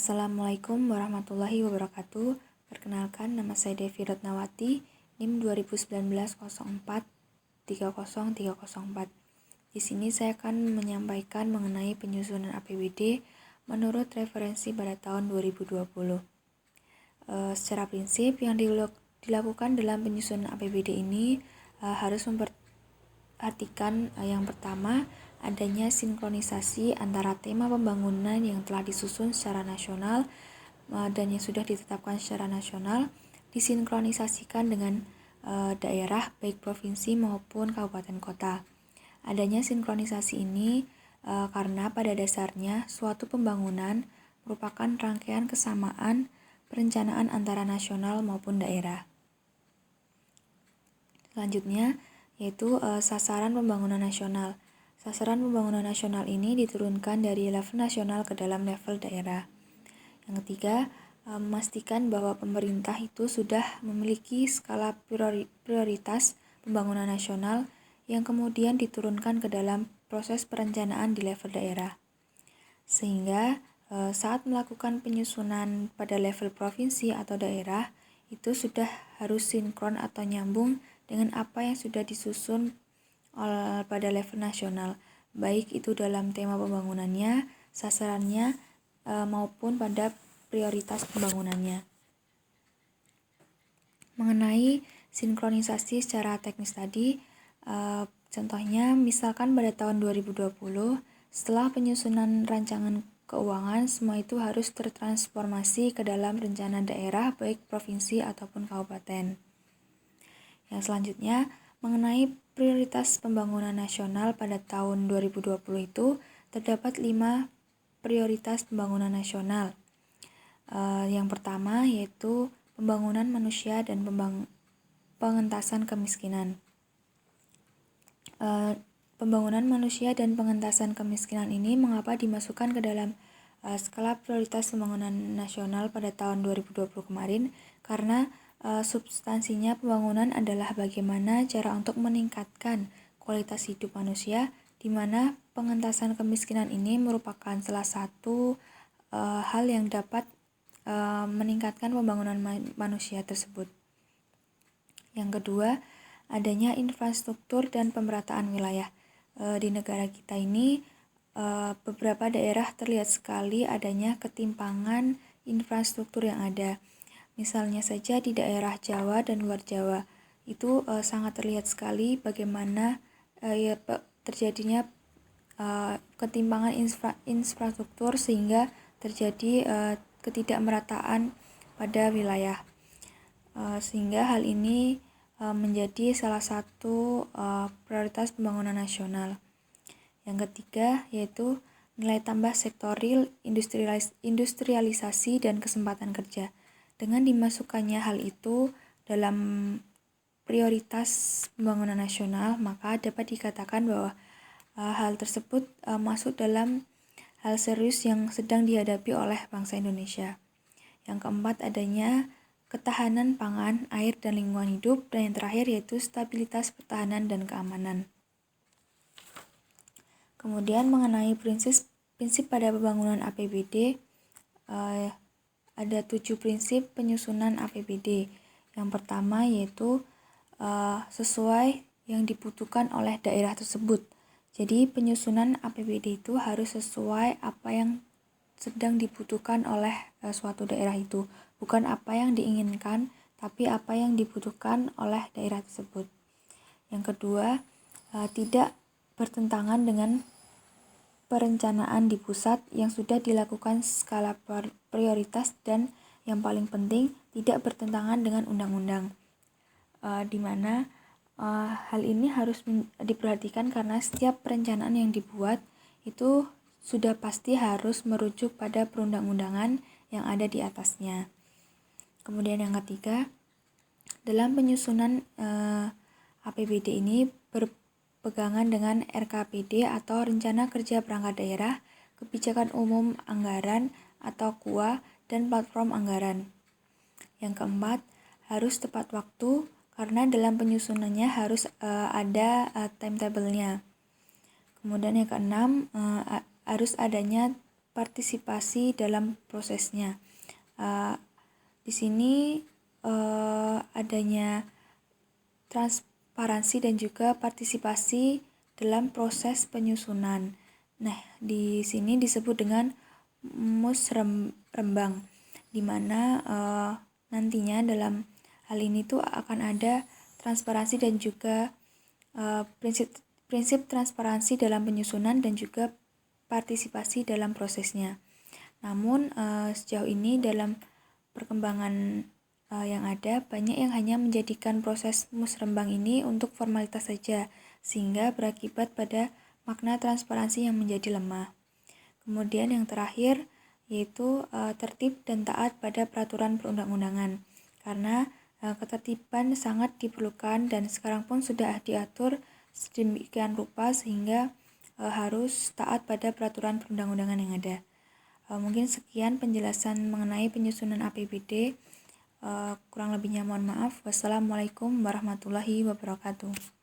Assalamualaikum warahmatullahi wabarakatuh. Perkenalkan, nama saya Devi Ratnawati, NIM 2019-04-30304. Di sini saya akan menyampaikan mengenai penyusunan APBD menurut referensi pada tahun 2020. Secara prinsip, yang dilakukan dalam penyusunan APBD ini harus memperhatikan yang pertama, adanya sinkronisasi antara tema pembangunan yang telah disusun secara nasional dan yang sudah ditetapkan secara nasional disinkronisasikan dengan daerah baik provinsi maupun kabupaten kota. Adanya sinkronisasi ini karena pada dasarnya suatu pembangunan merupakan rangkaian kesamaan perencanaan antara nasional maupun daerah. Selanjutnya yaitu sasaran pembangunan nasional. Sasaran pembangunan nasional ini diturunkan dari level nasional ke dalam level daerah. Yang ketiga, memastikan bahwa pemerintah itu sudah memiliki skala prioritas pembangunan nasional yang kemudian diturunkan ke dalam proses perencanaan di level daerah. Sehingga saat melakukan penyusunan pada level provinsi atau daerah, itu sudah harus sinkron atau nyambung dengan apa yang sudah disusun pada level nasional, baik itu dalam tema pembangunannya, sasarannya, maupun pada prioritas pembangunannya. Mengenai sinkronisasi secara teknis tadi, contohnya misalkan pada tahun 2020, setelah penyusunan rancangan keuangan, semua itu harus tertransformasi ke dalam rencana daerah baik provinsi ataupun kabupaten. Yang selanjutnya, mengenai prioritas pembangunan nasional pada tahun 2020 itu terdapat 5 prioritas pembangunan nasional. Yang pertama yaitu pembangunan manusia dan pengentasan kemiskinan. Pembangunan manusia dan pengentasan kemiskinan ini mengapa dimasukkan ke dalam skala prioritas pembangunan nasional pada tahun 2020 kemarin? Karena substansinya pembangunan adalah bagaimana cara untuk meningkatkan kualitas hidup manusia, di mana pengentasan kemiskinan ini merupakan salah satu hal yang dapat meningkatkan pembangunan manusia tersebut. Yang kedua, adanya infrastruktur dan pemerataan wilayah. Di negara kita ini beberapa daerah terlihat sekali adanya ketimpangan infrastruktur yang ada. Misalnya saja di daerah Jawa dan luar Jawa, itu sangat terlihat sekali bagaimana terjadinya ketimpangan infrastruktur sehingga terjadi ketidakmerataan pada wilayah. Sehingga hal ini menjadi salah satu prioritas pembangunan nasional. Yang ketiga yaitu nilai tambah sektor real, industrialisasi dan kesempatan kerja. Dengan dimasukkannya hal itu dalam prioritas pembangunan nasional, maka dapat dikatakan bahwa hal tersebut masuk dalam hal serius yang sedang dihadapi oleh bangsa Indonesia. Yang keempat, adanya ketahanan pangan, air, dan lingkungan hidup. Dan yang terakhir yaitu stabilitas pertahanan dan keamanan. Kemudian mengenai prinsip pada pembangunan APBD, ada 7 prinsip penyusunan APBD. Yang pertama yaitu sesuai yang dibutuhkan oleh daerah tersebut. Jadi penyusunan APBD itu harus sesuai apa yang sedang dibutuhkan oleh suatu daerah itu. Bukan apa yang diinginkan, tapi apa yang dibutuhkan oleh daerah tersebut. Yang kedua, tidak bertentangan dengan perencanaan di pusat yang sudah dilakukan skala prioritas dan yang paling penting tidak bertentangan dengan undang-undang. Di mana hal ini harus diperhatikan karena setiap perencanaan yang dibuat itu sudah pasti harus merujuk pada perundang-undangan yang ada di atasnya. Kemudian yang ketiga, dalam penyusunan APBD ini berpegangan dengan RKPD atau Rencana Kerja Perangkat Daerah, Kebijakan Umum Anggaran atau KUA, dan platform anggaran. Yang keempat, harus tepat waktu karena dalam penyusunannya harus ada timetable-nya. Kemudian yang keenam, harus adanya partisipasi dalam prosesnya. Di sini adanya transparansi dan juga partisipasi dalam proses penyusunan. Nah, di sini disebut dengan musrembang, di mana nantinya dalam hal ini tuh akan ada transparansi dan juga prinsip transparansi dalam penyusunan dan juga partisipasi dalam prosesnya. Namun sejauh ini dalam perkembangan yang ada, banyak yang hanya menjadikan proses musrembang ini untuk formalitas saja, sehingga berakibat pada makna transparansi yang menjadi lemah. Kemudian yang terakhir yaitu tertib dan taat pada peraturan perundang-undangan, karena ketertiban sangat diperlukan dan sekarang pun sudah diatur sedemikian rupa sehingga harus taat pada peraturan perundang-undangan yang ada. Mungkin sekian penjelasan mengenai penyusunan APBD. Kurang lebihnya mohon maaf. Wassalamualaikum warahmatullahi wabarakatuh.